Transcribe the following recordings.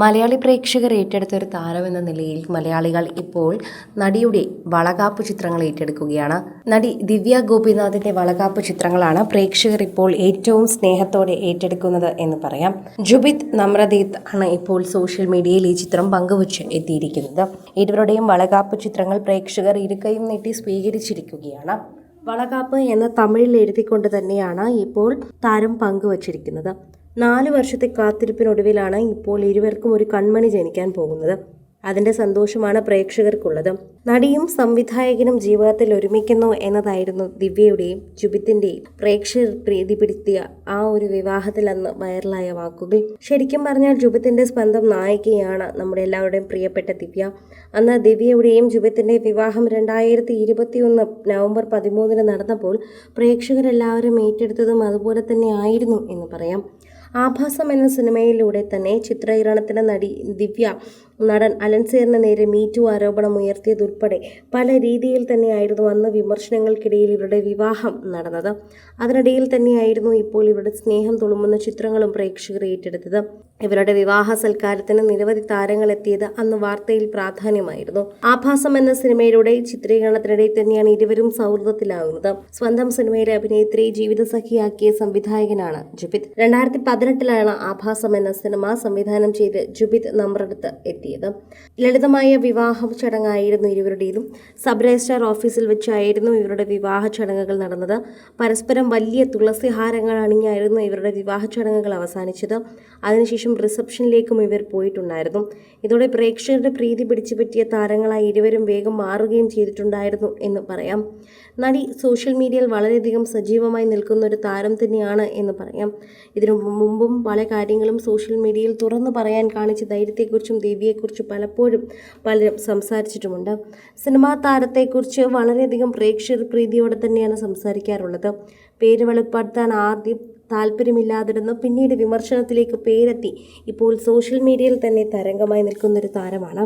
മലയാളി പ്രേക്ഷകർ ഏറ്റെടുത്ത ഒരു താരമെന്ന നിലയിൽ മലയാളികൾ ഇപ്പോൾ നടിയുടെ വളകാപ്പ് ചിത്രങ്ങൾ ഏറ്റെടുക്കുകയാണ്. നടി ദിവ്യ ഗോപിനാഥിന്റെ വളകാപ്പ് ചിത്രങ്ങളാണ് പ്രേക്ഷകർ ഇപ്പോൾ ഏറ്റവും സ്നേഹത്തോടെ ഏറ്റെടുക്കുന്നത് എന്ന് പറയാം. ജുബിത് നമ്രതീത് ആണ് ഇപ്പോൾ സോഷ്യൽ മീഡിയയിൽ ഈ ചിത്രം പങ്കുവച്ച് എത്തിയിരിക്കുന്നത്. ഇരുവരുടെയും വളകാപ്പ് ചിത്രങ്ങൾ പ്രേക്ഷകർ ഇരുകൈയും നീട്ടി സ്വീകരിച്ചിരിക്കുകയാണ്. വളകാപ്പ് എന്ന തമിഴിൽ എഴുതിക്കൊണ്ട് തന്നെയാണ് ഇപ്പോൾ താരം പങ്കുവച്ചിരിക്കുന്നത്. 4 വർഷത്തെ കാത്തിരിപ്പിനൊടുവിലാണ് ഇപ്പോൾ ഇരുവർക്കും ഒരു കൺമണി ജനിക്കാൻ പോകുന്നത്. അതിൻ്റെ സന്തോഷമാണ് പ്രേക്ഷകർക്കുള്ളത്. നടിയും സംവിധായകനും ജീവിതത്തിൽ ഒരുമിക്കുന്നു എന്നതായിരുന്നു ദിവ്യയുടെയും ജുബിത്തിൻ്റെയും പ്രേക്ഷകർ പ്രീതിപ്പെടുത്തിയ ആ ഒരു വിവാഹത്തിൽ അന്ന് വൈറലായ വാക്കുകൾ. ശരിക്കും പറഞ്ഞാൽ ജുബിത്തിൻ്റെ സ്വന്തം നായികയാണ് നമ്മുടെ എല്ലാവരുടെയും പ്രിയപ്പെട്ട ദിവ്യ. അന്ന് ദിവ്യയുടെയും ജുബിത്തിൻ്റെ വിവാഹം 2021 നവംബർ 13 നടന്നപ്പോൾ പ്രേക്ഷകരെല്ലാവരും ഏറ്റെടുത്തതും അതുപോലെ തന്നെ ആയിരുന്നു എന്ന് പറയാം. ആഭാസം എന്ന സിനിമയിലൂടെ തന്നെ ചിത്രീകരണത്തിന് നടി ദിവ്യ നടൻ അലൻസിയറിന് നേരെ മീറ്റു ആരോപണം ഉയർത്തിയതുൾപ്പെടെ പല രീതിയിൽ തന്നെയായിരുന്നു അന്ന് വിമർശനങ്ങൾക്കിടയിൽ ഇവരുടെ വിവാഹം നടന്നത്. അതിനിടയിൽ തന്നെയായിരുന്നു ഇപ്പോൾ ഇവരുടെ സ്നേഹം തുളുമ്പുന്ന ചിത്രങ്ങളും പ്രേക്ഷകർ ഏറ്റെടുത്തത്. ഇവരുടെ വിവാഹ സൽക്കാരത്തിന് നിരവധി താരങ്ങൾ എത്തിയത് അന്ന് വാർത്തയിൽ പ്രാധാന്യമായിരുന്നു. ആഭാസം എന്ന സിനിമയിലൂടെ ചിത്രീകരണത്തിനിടയിൽ തന്നെയാണ് ഇരുവരും സൗഹൃദത്തിലാകുന്നത്. സ്വന്തം സിനിമയിലെ അഭിനേത്രിയെ ജീവിതസഖിയാക്കിയ സംവിധായകനാണ് ജുബിത്. 2018 ആഭാസം എന്ന സിനിമ സംവിധാനം ചെയ്ത് ജുബിത് നമ്രതീത് എത്തിയത്. ലളിതമായ വിവാഹ ചടങ്ങായിരുന്നു ഇരുവരുടേതും. സബ് രജിസ്ട്രാർ ഓഫീസിൽ വെച്ചായിരുന്നു ഇവരുടെ വിവാഹ ചടങ്ങുകൾ നടന്നത്. പരസ്പരം വലിയ തുളസി ഹാരങ്ങൾ അണിഞ്ഞായിരുന്നു ഇവരുടെ വിവാഹ ചടങ്ങുകൾ അവസാനിച്ചത്. അതിനുശേഷം റിസപ്ഷനിലേക്കും ഇവർ പോയിട്ടുണ്ടായിരുന്നു. ഇതോടെ പ്രേക്ഷകരുടെ പ്രീതി പിടിച്ചു പറ്റിയ താരങ്ങളായി ഇരുവരും വേഗം മാറുകയും ചെയ്തിട്ടുണ്ടായിരുന്നു എന്ന് പറയാം. നടി സോഷ്യൽ മീഡിയയിൽ വളരെയധികം സജീവമായി നിൽക്കുന്ന ഒരു താരം തന്നെയാണ് എന്ന് പറയാം. ഇതിനു മുമ്പും പല കാര്യങ്ങളും സോഷ്യൽ മീഡിയയിൽ തുറന്നു പറയാൻ കാണിച്ച ധൈര്യത്തെക്കുറിച്ചും ദിവ്യയെക്കുറിച്ചും പലപ്പോഴും പലരും സംസാരിച്ചിട്ടുമുണ്ട്. സിനിമാ താരത്തെക്കുറിച്ച് വളരെയധികം പ്രേക്ഷകർ പ്രീതിയോടെ തന്നെയാണ് സംസാരിക്കാറുള്ളത്. പേര് വെളിപ്പെടുത്താൻ ആദ്യം താല്പര്യമില്ലാതിരുന്നു പിന്നീട് വിമർശനത്തിലേക്ക് പേരെത്തി ഇപ്പോൾ സോഷ്യൽ മീഡിയയിൽ തന്നെ തരംഗമായി നിൽക്കുന്നൊരു താരമാണ്.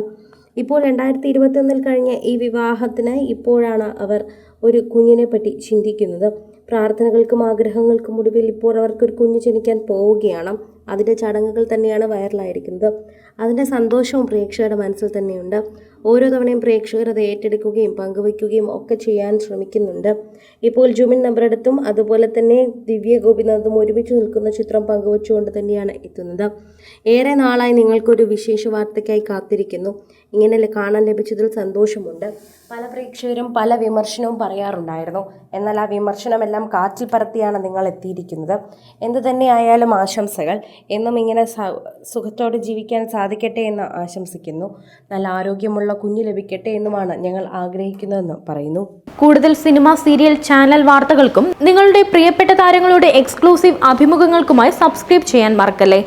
ഇപ്പോൾ 2021 കഴിഞ്ഞ ഈ വിവാഹത്തിന് ഇപ്പോഴാണ് അവർ ഒരു കുഞ്ഞിനെ പറ്റി ചിന്തിക്കുന്നത്. പ്രാർത്ഥനകൾക്കും ആഗ്രഹങ്ങൾക്കും ഒടുവിൽ ഇപ്പോൾ അവർക്കൊരു കുഞ്ഞ് ജനിക്കാൻ പോവുകയാണ്. അതിൻ്റെ ചടങ്ങുകൾ തന്നെയാണ് വൈറലായിരിക്കുന്നത്. അതിൻ്റെ സന്തോഷവും പ്രേക്ഷകരുടെ മനസ്സിൽ തന്നെയുണ്ട്. ഓരോ തവണയും പ്രേക്ഷകർ അത് ഏറ്റെടുക്കുകയും പങ്കുവയ്ക്കുകയും ഒക്കെ ചെയ്യാൻ ശ്രമിക്കുന്നുണ്ട്. ഇപ്പോൾ ജുബിൻ നമ്രതീതും അതുപോലെ തന്നെ ദിവ്യ ഗോപിനാഥും ഒരുമിച്ച് നിൽക്കുന്ന ചിത്രം പങ്കുവച്ചുകൊണ്ട് തന്നെയാണ് എത്തുന്നത്. ഏറെ നാളായി നിങ്ങൾക്കൊരു വിശേഷ വാർത്തയ്ക്കായി കാത്തിരിക്കുന്നു. ഇങ്ങനെ കാണാൻ ലഭിച്ചതിൽ സന്തോഷമുണ്ട്. പല പ്രേക്ഷകരും പല വിമർശനവും പറയാറുണ്ടായിരുന്നു. എന്നാൽ ആ വിമർശനമെല്ലാം കാറ്റിൽ പറത്തിയാണ് നിങ്ങൾ എത്തിയിരിക്കുന്നത്. എന്തു തന്നെയായാലും ആശംസകൾ. എന്നും ഇങ്ങനെ സുഖത്തോടെ ജീവിക്കാൻ സാധിക്കട്ടെ എന്ന് ആശംസിക്കുന്നു. നല്ല ആരോഗ്യമുള്ള കുഞ്ഞ് ലഭിക്കട്ടെ എന്നുമാണ് ഞങ്ങൾ ആഗ്രഹിക്കുന്നതെന്ന് പറയുന്നു. കൂടുതൽ സിനിമ, സീരിയൽ, ചാനൽ വാർത്തകൾക്കും നിങ്ങളുടെ പ്രിയപ്പെട്ട താരങ്ങളുടെ എക്സ്ക്ലൂസീവ് അഭിമുഖങ്ങൾക്കുമായി സബ്സ്ക്രൈബ് ചെയ്യാൻ മറക്കല്ലേ.